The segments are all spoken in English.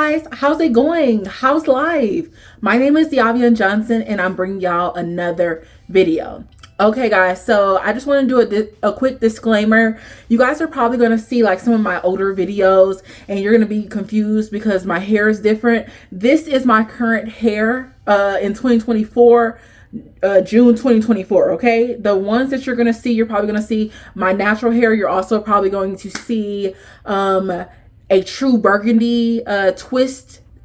guys, how's it going? How's life? My name is Yavian Johnson and I'm bringing y'all another video. Okay guys, so I just want to do a quick disclaimer. You guys are probably going to see like some of my older videos and you're going to be confused because my hair is different. This is my current hair in 2024. June 2024. Okay, the ones that you're gonna see, you're probably gonna see my natural hair. You're also probably going to see a true burgundy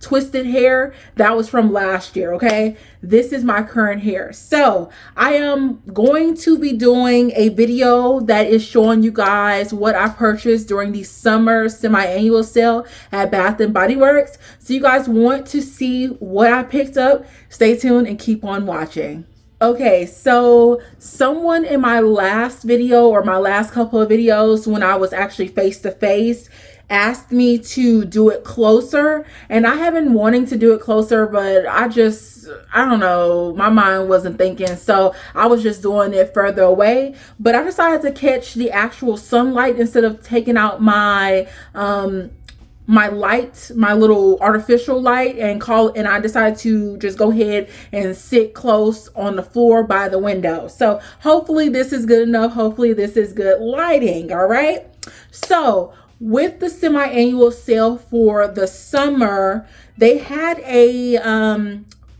twisted hair that was from last year. Okay, this is my current hair. So I am going to be doing a video that is showing you guys what I purchased during the summer semi-annual sale at Bath and Body Works. So you guys want to see what I picked up, stay tuned and keep on watching. Okay, so someone in my last video or my last couple of videos when I was actually face to face asked me to do it closer, and I have been wanting to do it closer, but I don't know, my mind wasn't thinking, so I was just doing it further away. But I decided to catch the actual sunlight instead of taking out my my light, my little artificial light, and I decided to just go ahead and sit close on the floor by the window. So hopefully this is good enough. Hopefully this is good lighting. All right, so with the semi-annual sale for the summer, they had a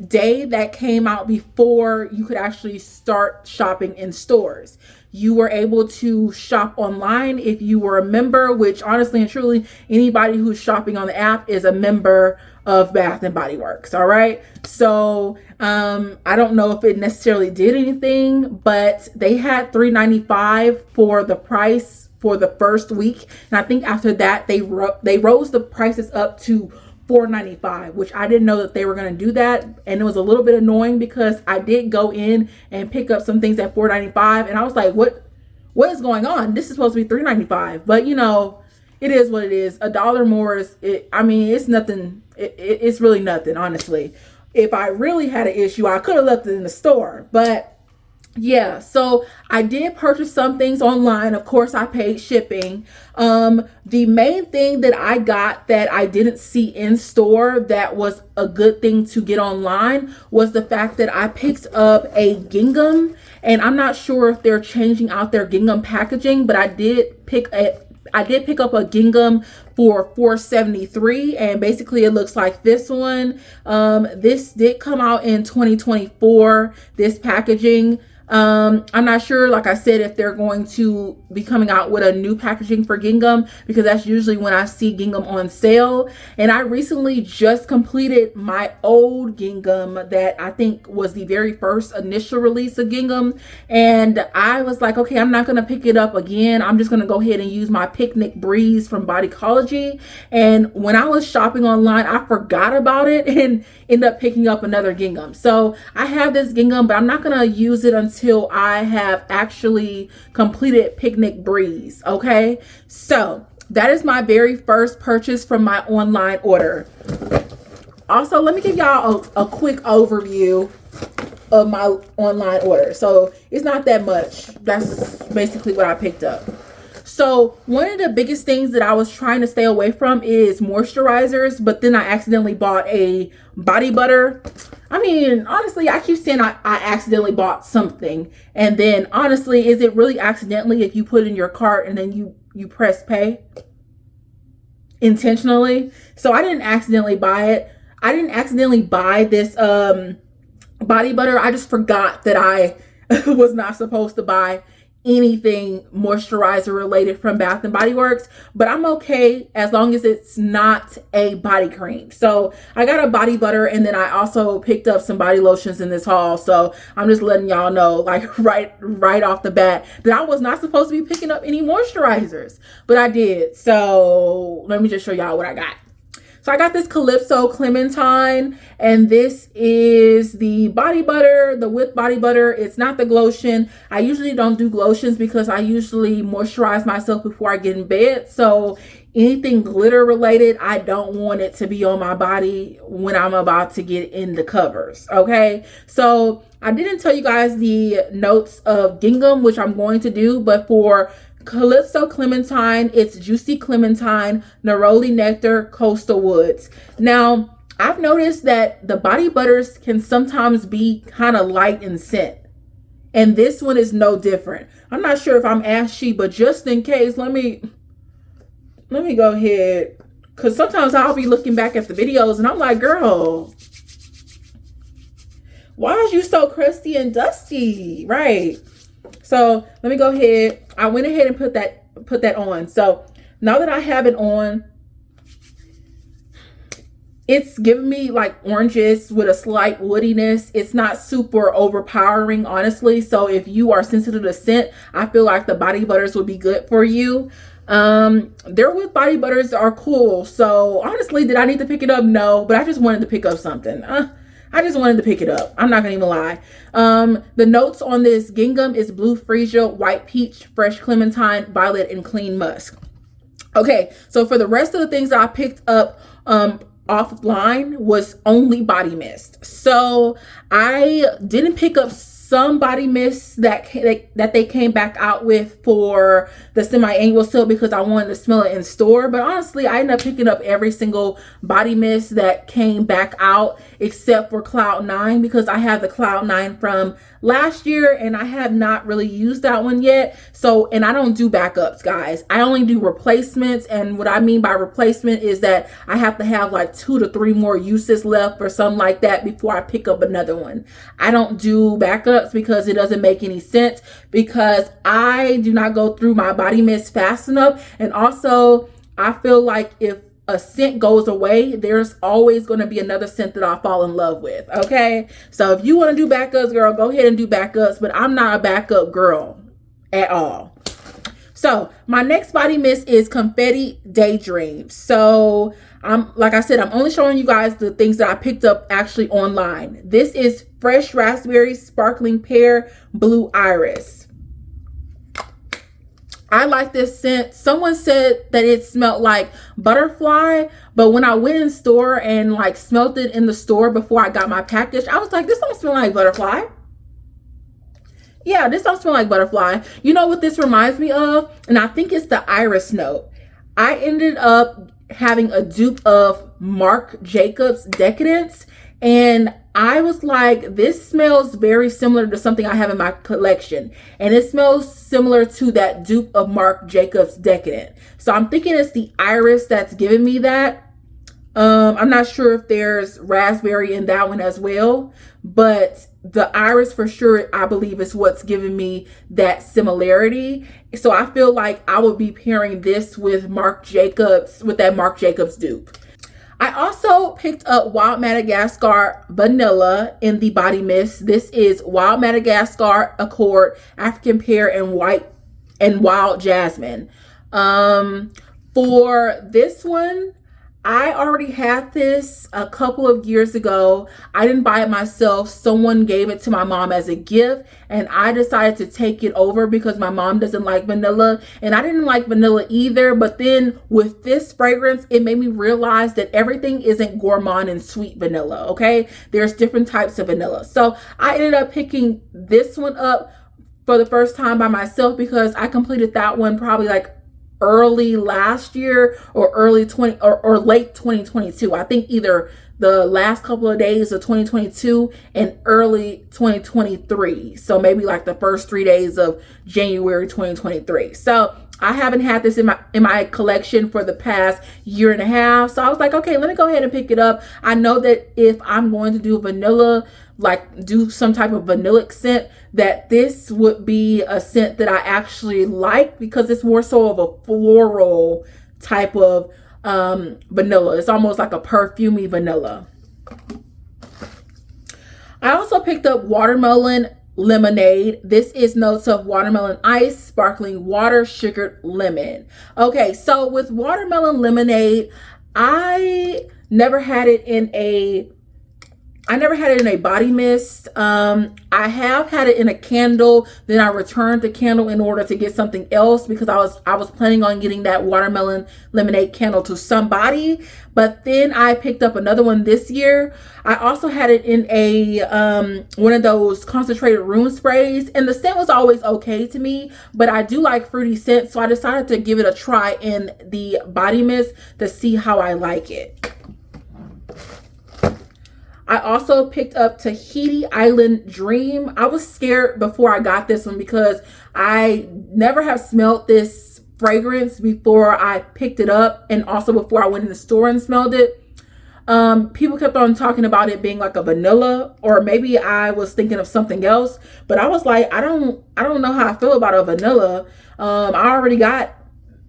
day that came out before you could actually start shopping in stores. You were able to shop online if you were a member, which honestly and truly, anybody who's shopping on the app is a member of Bath and Body Works. All right. So I don't know if it necessarily did anything, but they had $3.95 for the price for the first week, and I think after that they rose the prices up to $4.95, which I didn't know that they were going to do that, and it was a little bit annoying because I did go in and pick up some things at $4.95, and I was like, what is going on? This is supposed to be $3.95, but you know, it is what it is. A dollar more is I mean, it's nothing. It's really nothing, honestly. If I really had an issue, I could have left it in the store, but yeah, so I did purchase some things online. Of course, I paid shipping. The main thing that I got that I didn't see in store that was a good thing to get online was the fact that I picked up a gingham, and I'm not sure if they're changing out their gingham packaging, but I did pick up a gingham for $4.73, and basically it looks like this one. This did come out in 2024, this packaging. I'm not sure, like I said, if they're going to be coming out with a new packaging for gingham, because that's usually when I see gingham on sale. And I recently just completed my old gingham that I think was the very first initial release of gingham, and I was like, okay, I'm not going to pick it up again. I'm just going to go ahead and use my Picnic Breeze from Bodycology. And when I was shopping online, I forgot about it and ended up picking up another gingham. So I have this gingham, but I'm not going to use it until I have actually completed Picnic Breeze. Okay, so that is my very first purchase from my online order. Also, let me give y'all a quick overview of my online order. So it's not that much. That's basically what I picked up. So one of the biggest things that I was trying to stay away from is moisturizers, but then I accidentally bought a body butter. I mean, honestly, I keep saying I accidentally bought something, and then honestly, is it really accidentally if you put it in your cart and then you press pay intentionally? So I didn't accidentally buy it. I didn't accidentally buy this body butter. I just forgot that I was not supposed to buy anything moisturizer related from Bath and Body Works, but I'm okay as long as it's not a body cream. So I got a body butter, and then I also picked up some body lotions in this haul. So I'm just letting y'all know, like right off the bat, that I was not supposed to be picking up any moisturizers, but I did. So let me just show y'all what I got. So I got this Calypso Clementine, and this is the body butter, the whipped body butter. It's not the Glotion. I usually don't do Glotions because I usually moisturize myself before I get in bed. So anything glitter related, I don't want it to be on my body when I'm about to get in the covers. Okay, so I didn't tell you guys the notes of gingham, which I'm going to do, but for Calypso Clementine, it's Juicy Clementine, Neroli Nectar, Coastal Woods. Now, I've noticed that the body butters can sometimes be kind of light in scent. And this one is no different. I'm not sure if I'm ashy, but just in case, let me go ahead. Because sometimes I'll be looking back at the videos and I'm like, girl, why is you so crusty and dusty? Right. So let me go ahead. I went ahead and put that on. So now that I have it on, it's giving me like oranges with a slight woodiness. It's not super overpowering, honestly. So if you are sensitive to scent, I feel like the body butters would be good for you. Their wood body butters are cool. So honestly, did I need to pick it up? No, but I just wanted to pick up something. I just wanted to pick it up. I'm not gonna even lie. The notes on this gingham is blue freesia, white peach, fresh clementine, violet, and clean musk. Okay, so for the rest of the things that I picked up offline was only body mist. So I didn't pick up some body mists that they came back out with for the semi-annual sale because I wanted to smell it in store. But honestly, I ended up picking up every single body mist that came back out except for Cloud 9 because I have the Cloud 9 from last year and I have not really used that one yet. So, and I don't do backups, guys. I only do replacements. And what I mean by replacement is that I have to have like 2 to 3 more uses left or something like that before I pick up another one. I don't do backups because it doesn't make any sense because I do not go through my body mist fast enough. And also I feel like if a scent goes away, there's always going to be another scent that I'll fall in love with. Okay. So if you want to do backups, girl, go ahead and do backups, but I'm not a backup girl at all. So my next body mist is Confetti Daydream. So like I said, I'm only showing you guys the things that I picked up actually online. This is Fresh Raspberry, Sparkling Pear, Blue Iris. I like this scent. Someone said that it smelled like butterfly, but when I went in store and like smelled it in the store before I got my package, I was like, this don't smell like butterfly. Yeah, this don't smell like butterfly. You know what this reminds me of? And I think it's the iris note. I ended up having a dupe of Marc Jacobs Decadence, and I was like, this smells very similar to something I have in my collection, and it smells similar to that dupe of Marc Jacobs Decadent. So I'm thinking it's the iris that's giving me that. I'm not sure if there's raspberry in that one as well, but the iris for sure, I believe, is what's giving me that similarity. So I feel like I would be pairing this with Marc Jacobs, with that Marc Jacobs dupe. I also picked up Wild Madagascar Vanilla in the body mist. This is Wild Madagascar Accord, African Pear, and Wild Jasmine. For this one, I already had this a couple of years ago. I didn't buy it myself. Someone gave it to my mom as a gift, and I decided to take it over because my mom doesn't like vanilla, and I didn't like vanilla either. But then with this fragrance, it made me realize that everything isn't gourmand and sweet vanilla, okay? There's different types of vanilla. So I ended up picking this one up for the first time by myself because I completed that one probably like early last year or late 2022. I think either the last couple of days of 2022 and early 2023. So maybe like the first 3 days of January 2023. So I haven't had this in my collection for the past year and a half. So I was like, okay, let me go ahead and pick it up. I know that if I'm going to do vanilla, like do some type of vanillic scent, that this would be a scent that I actually like because it's more so of a floral type of vanilla. It's almost like a perfumey vanilla. I also picked up Watermelon Lemonade. This is notes of watermelon ice, sparkling water, sugared lemon. Okay, so with Watermelon Lemonade, I never had it in a I never had it in a body mist. I have had it in a candle. Then I returned the candle in order to get something else because I was planning on getting that watermelon lemonade candle to somebody. But then I picked up another one this year. I also had it in a one of those concentrated room sprays, and the scent was always okay to me. But I do like fruity scents, so I decided to give it a try in the body mist to see how I like it. I also picked up Tahiti Island Dream. I was scared before I got this one because I never have smelled this fragrance before I picked it up, and also before I went in the store and smelled it. People kept on talking about it being like a vanilla, or maybe I was thinking of something else, but I was like, I don't know how I feel about a vanilla. I already got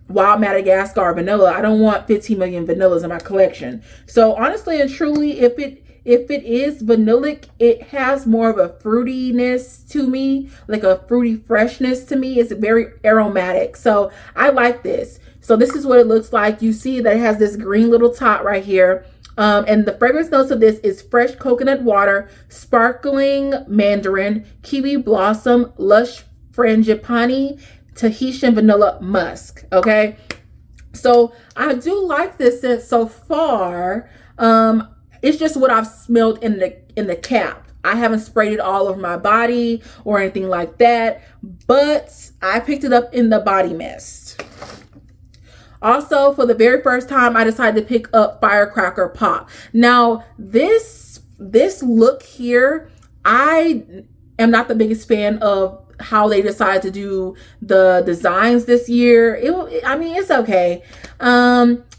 Wild Madagascar vanilla. I don't want 15 million vanillas in my collection. So honestly and truly, if it is vanillic, it has more of a fruitiness to me, like a fruity freshness to me. It's very aromatic. So I like this. So this is what it looks like. You see that it has this green little top right here. And the fragrance notes of this is fresh coconut water, sparkling mandarin, kiwi blossom, lush frangipani, Tahitian vanilla musk. Okay. So I do like this scent so far. It's just what I've smelled in the cap. I haven't sprayed it all over my body or anything like that, but I picked it up in the body mist. Also, for the very first time, I decided to pick up Firecracker Pop. Now, this look here, I am not the biggest fan of how they decided to do the designs this year. I mean, it's okay.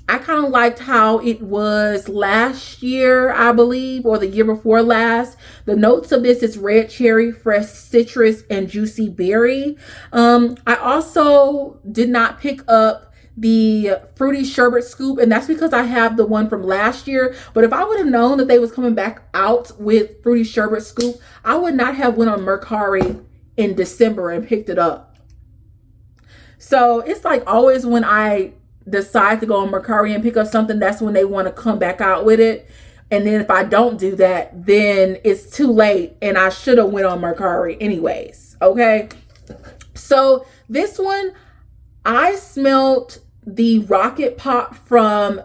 I kind of liked how it was last year, I believe, or the year before last. The notes of this is red cherry, fresh citrus, and juicy berry. I also did not pick up the fruity sherbet scoop, and that's because I have the one from last year. But if I would have known that they was coming back out with fruity sherbet scoop, I would not have went on Mercari in December and picked it up. So it's like always when I decide to go on Mercari and pick up something, that's when they want to come back out with it. And then if I don't do that, then it's too late, and I should have went on Mercari anyways. Okay. So this one, I smelled the Rocket Pop from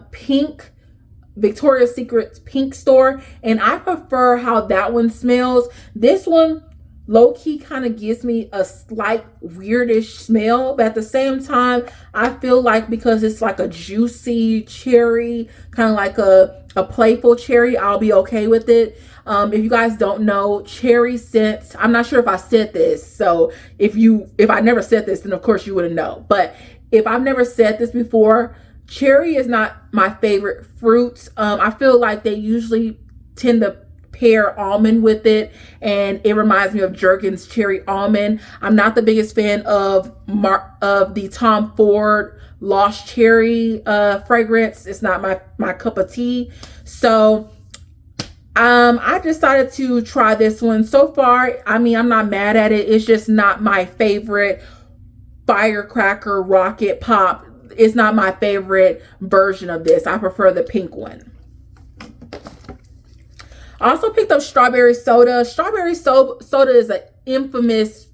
Victoria's Secret's Pink store, and I prefer how that one smells. This one low-key kind of gives me a slight weirdish smell, but at the same time, I feel like because it's like a juicy cherry, kind of like a playful cherry, I'll be okay with it. If you guys don't know, cherry scents, I'm not sure if I said this, so if I never said this, then of course you wouldn't know. But if I've never said this before, cherry is not my favorite fruit. I feel like they usually tend to pair almond with it, and it reminds me of Jergens cherry almond. I'm not the biggest fan of the Tom Ford Lost Cherry fragrance. It's not my cup of tea. So I decided to try this one. So far, I mean, I'm not mad at it. It's just not my favorite Firecracker Rocket Pop. It's not my favorite version of this. I prefer the pink one. I also picked up Strawberry Soda. Strawberry Soda is an infamous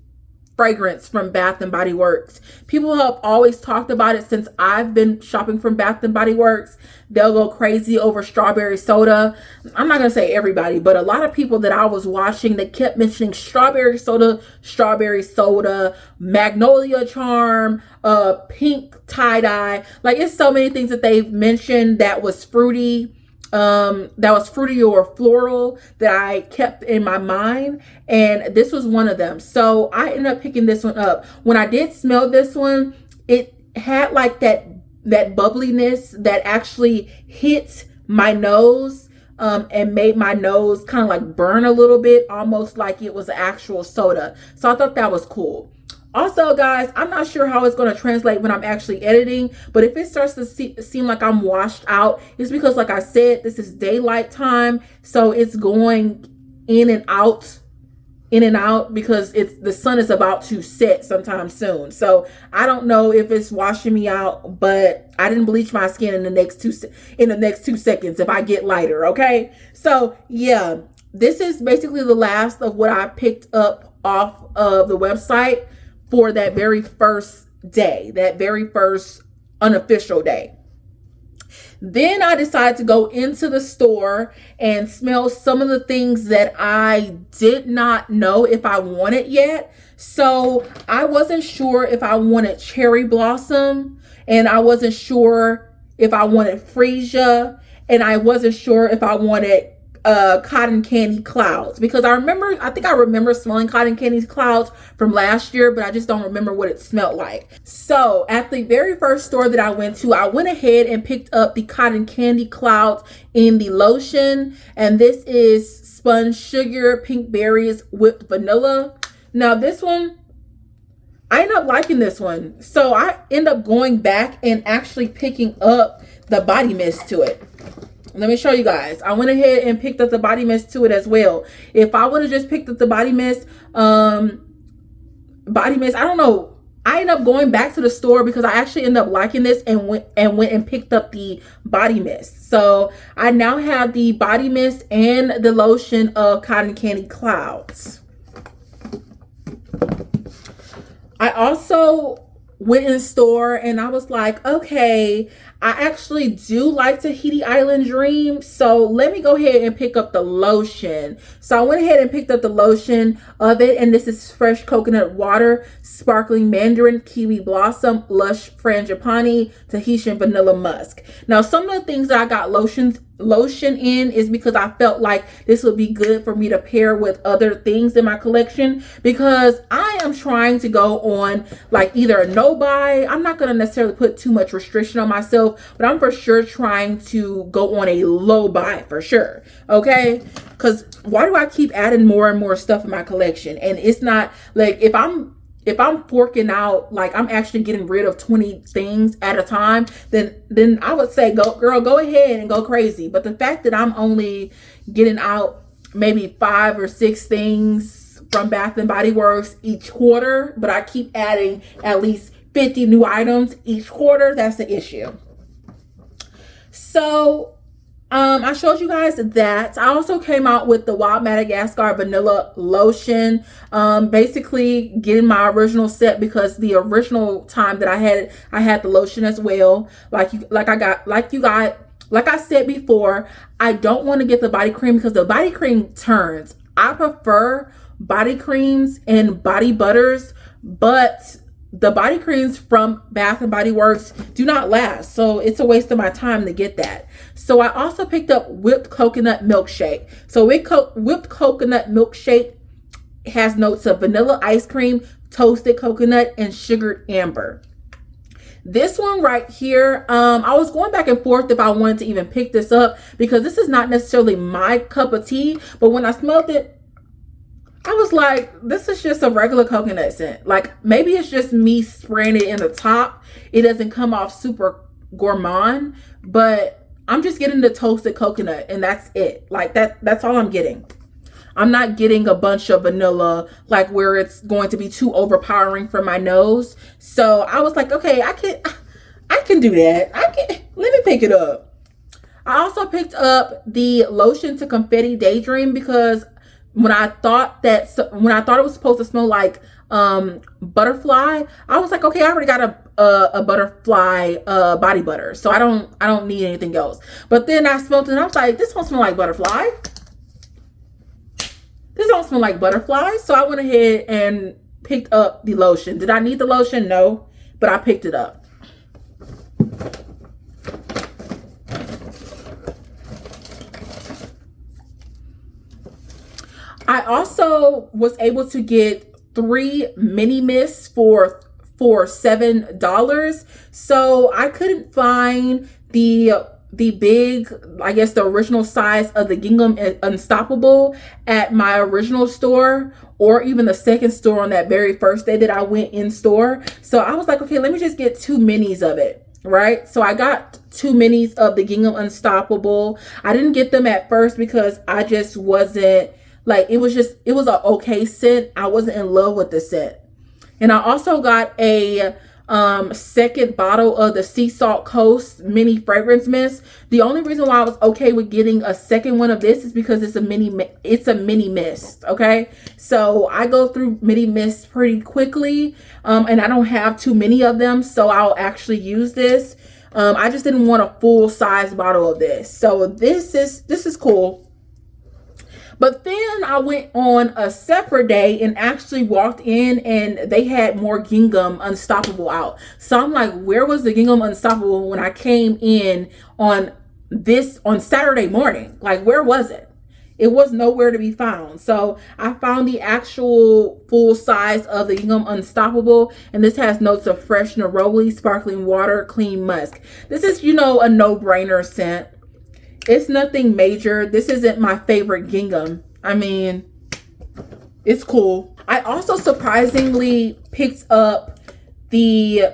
fragrance from Bath and Body Works. People have always talked about it since I've been shopping from Bath and Body Works. They'll go crazy over Strawberry Soda. I'm not going to say everybody, but a lot of people that I was watching, they kept mentioning Strawberry Soda, Magnolia Charm, pink tie-dye. Like, it's so many things that they've mentioned that was fruity. Or floral that I kept in my mind, and this was one of them. So I ended up picking this one up. When I did smell this one, it had like that bubbliness that actually hit my nose and made my nose kind of like burn a little bit, almost like it was actual soda. So I thought that was cool. Also, guys, I'm not sure how it's going to translate when I'm actually editing, but if it starts to seem like I'm washed out, it's because, like I said, this is daylight time, so it's going in and out because the sun is about to set sometime soon. So I don't know if it's washing me out, but I didn't bleach my skin in the next 2 seconds if I get lighter. Okay, so yeah. this is basically the last of what I picked up off of the website for that very first day, that very first unofficial day. Then I decided to go into the store and smell some of the things that I did not know if I wanted yet. So I wasn't sure if I wanted cherry blossom, and I wasn't sure if I wanted freesia, and I wasn't sure if I wanted cotton candy clouds, because I think I remember smelling cotton candy clouds from last year, but I just don't remember what it smelled like. So at the very first store that I went to, I went ahead and picked up the cotton candy clouds in the lotion, and this is sponge sugar, pink berries, whipped vanilla. Now this one, I end up liking this one, so I end up going back and actually picking up the body mist to it. Let me show you guys. I went ahead and picked up the body mist to it as well. If I would have just picked up the body mist, I don't know. I ended up going back to the store because I actually ended up liking this and went and picked up the body mist. So I now have the body mist and the lotion of cotton candy clouds. I also went in the store and I was like, okay, I actually do like Tahiti Island Dream, so let me go ahead and pick up the lotion. So I went ahead and picked up the lotion of it, and this is fresh coconut water, sparkling mandarin, kiwi blossom, lush frangipani, Tahitian vanilla musk. Now, some of the things that I got lotion in is because I felt like this would be good for me to pair with other things in my collection, because I am trying to go on like either a no buy. I'm not going to necessarily put too much restriction on myself, but I'm for sure trying to go on a low buy for sure. Okay, because why do I keep adding more and more stuff in my collection? And it's not like if I'm forking out, like I'm actually getting rid of 20 things at a time, then I would say, go ahead and go crazy. But the fact that I'm only getting out maybe 5 or 6 things from Bath and Body Works each quarter, but I keep adding at least 50 new items each quarter, that's the issue. So I showed you guys that. I also came out with the Wild Madagascar Vanilla Lotion. Basically getting my original set, because the original time that I had the lotion as well. Like I said before, I don't want to get the body cream because the body cream turns. I prefer body creams and body butters, but the body creams from Bath and Body Works do not last, so it's a waste of my time to get that. So I also picked up whipped coconut milkshake. So whipped coconut milkshake has notes of vanilla ice cream, toasted coconut, and sugared amber. This one right here, I was going back and forth if I wanted to even pick this up, because this is not necessarily my cup of tea, but when I smelled it, I was like, this is just a regular coconut scent. Like, maybe it's just me spraying it in the top. It doesn't come off super gourmand, but I'm just getting the toasted coconut, and that's it. Like, that's all I'm getting. I'm not getting a bunch of vanilla, like where it's going to be too overpowering for my nose. So I was like, okay, I can do that. Let me pick it up. I also picked up the lotion to confetti daydream, because when I thought it was supposed to smell like butterfly, I was like, okay, I already got a butterfly body butter, so I don't need anything else. But then I smelled it and I was like, this don't smell like butterfly. This don't smell like butterfly. So I went ahead and picked up the lotion. Did I need the lotion? No, but I picked it up. I also was able to get 3 mini mists for $7. So I couldn't find the big, I guess the original size of the Gingham Unstoppable at my original store, or even the second store on that very first day that I went in store. So I was like, okay, let me just get 2 minis of it. Right, so I got 2 minis of the Gingham Unstoppable. I didn't get them at first because I just wasn't, like, it was an okay scent. I wasn't in love with the scent. And I also got a second bottle of the Sea Salt Coast mini fragrance mist. The only reason why I was okay with getting a second one of this is because it's a mini mist. Okay, so I go through mini mists pretty quickly, and I don't have too many of them, so I'll actually use this. I just didn't want a full size bottle of this, so this is cool. But then I went on a separate day and actually walked in and they had more Gingham Unstoppable out. So I'm like, where was the Gingham Unstoppable when I came in on Saturday morning? Like, where was it? It was nowhere to be found. So I found the actual full size of the Gingham Unstoppable, and this has notes of fresh neroli, sparkling water, clean musk. This is, a no-brainer scent. It's nothing major. This isn't my favorite Gingham. I mean, it's cool. I also surprisingly picked up the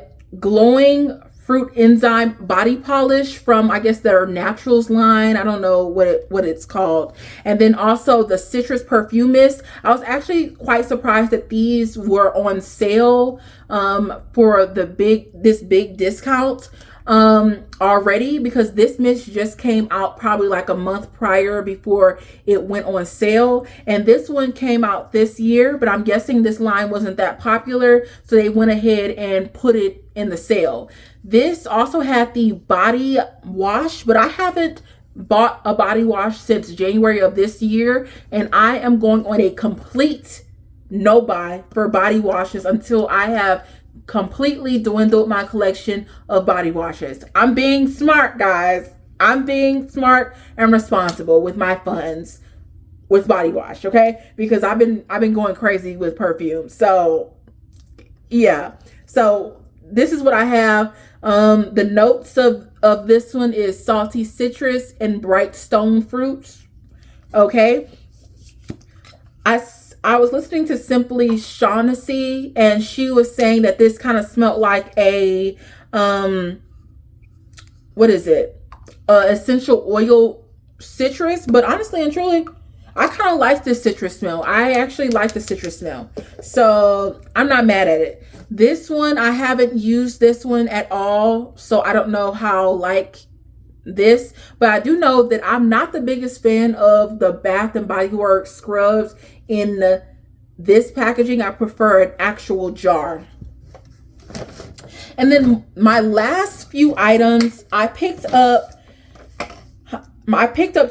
Glowing Fruit Enzyme Body Polish from, I guess, their Naturals line. I don't know what it's called. And then also the Citrus Perfume Mist. I was actually quite surprised that these were on sale for this big discount already, because this mist just came out probably like a month prior before it went on sale, and this one came out this year, but I'm guessing this line wasn't that popular, so they went ahead and put it in the sale. This also had the body wash, but I haven't bought a body wash since January of this year, and I am going on a complete no buy for body washes until I have completely dwindled my collection of body washes. I'm being smart, guys. I'm being smart and responsible with my funds with body wash, okay? Because I've been going crazy with perfume. So yeah. So this is what I have. The notes of this one is salty citrus and bright stone fruits. Okay. I was listening to Simply Shaughnessy, and she was saying that this kind of smelled like a, what is it? Essential oil citrus. But honestly and truly, I kind of like this citrus smell. I actually like the citrus smell. So I'm not mad at it. This one, I haven't used this one at all, so I don't know how this, but I do know that I'm not the biggest fan of the Bath and Body Works scrubs in this packaging. I prefer an actual jar. And then my last few items, I picked up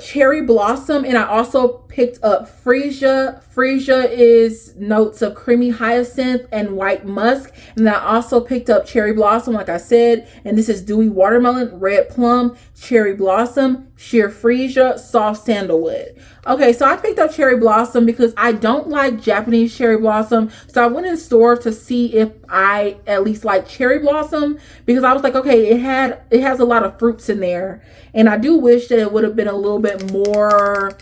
Cherry Blossom, and I also picked up Freesia. Freesia is notes of creamy hyacinth and white musk. And then I also picked up Cherry Blossom, like I said, and this is dewy watermelon, red plum, cherry blossom, sheer freesia, soft sandalwood. Okay, so I picked up Cherry Blossom because I don't like Japanese cherry blossom. So I went in store to see if I at least like cherry blossom, because I was like, okay, it has a lot of fruits in there. And I do wish that it would have been a little bit more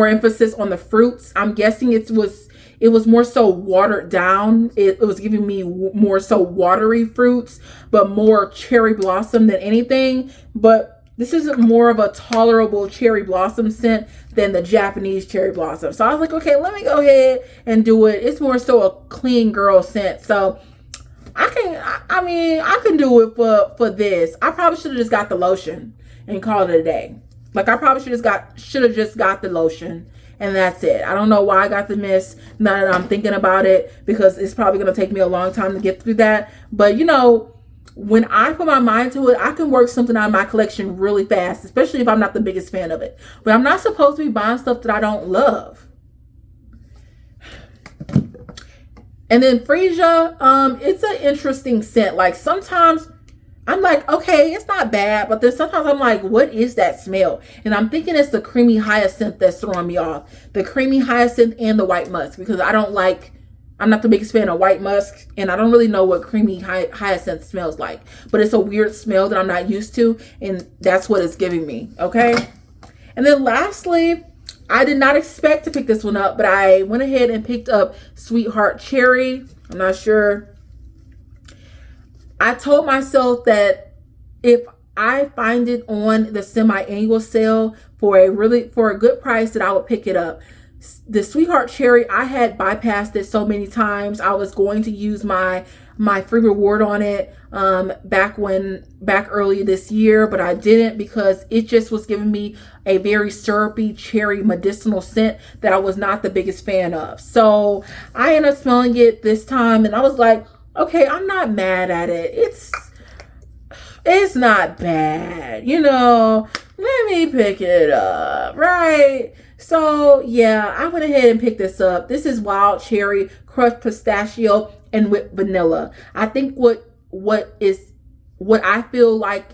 emphasis on the fruits. I'm guessing it was more so watered down. It was giving me more so watery fruits, but more cherry blossom than anything. But this is more of a tolerable cherry blossom scent than the Japanese cherry blossom. So I was like, okay, let me go ahead and do it. It's more so a clean girl scent. So I can do it for this. I probably should have just got the lotion and called it a day. Like, I probably should have just got the lotion, and that's it. I don't know why I got the mist now that I'm thinking about it, because it's probably going to take me a long time to get through that. But when I put my mind to it, I can work something out of my collection really fast, especially if I'm not the biggest fan of it. But I'm not supposed to be buying stuff that I don't love. And then Freesia, it's an interesting scent. Like, sometimes I'm like, okay, it's not bad, but then sometimes I'm like, what is that smell? And I'm thinking it's the creamy hyacinth that's throwing me off. The creamy hyacinth and the white musk, because I'm not the biggest fan of white musk, and I don't really know what creamy hyacinth smells like. But it's a weird smell that I'm not used to, and that's what it's giving me, okay? And then lastly, I did not expect to pick this one up, but I went ahead and picked up Sweetheart Cherry. I'm not sure. I told myself that if I find it on the semi-annual sale for a good price, that I would pick it up. The Sweetheart Cherry, I had bypassed it so many times. I was going to use my free reward on it back early this year, but I didn't because it just was giving me a very syrupy cherry medicinal scent that I was not the biggest fan of. So I ended up smelling it this time and I was like, okay, I'm not mad at it. It's not bad, you know. Let me pick it up, right? So yeah, I went ahead and picked this up. This is Wild Cherry Crushed Pistachio and with vanilla. I think what I feel like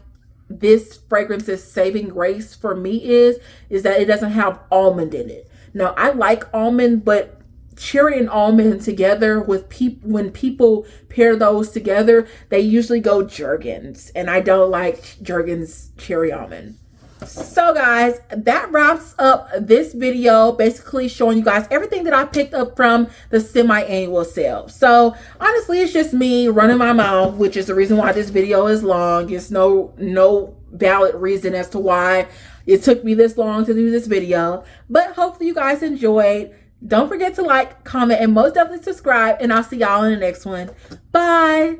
this fragrance is saving grace for me is that it doesn't have almond in it. Now I like almond, but cherry and almond together with when people pair those together, they usually go Jergens, and I don't like Jergens cherry almond. So guys, that wraps up this video, basically showing you guys everything that I picked up from the semi-annual sale. So honestly, it's just me running my mouth, which is the reason why this video is long. It's no valid reason as to why it took me this long to do this video, but hopefully you guys enjoyed. Don't forget to like, comment, and most definitely subscribe, and I'll see y'all in the next one. Bye.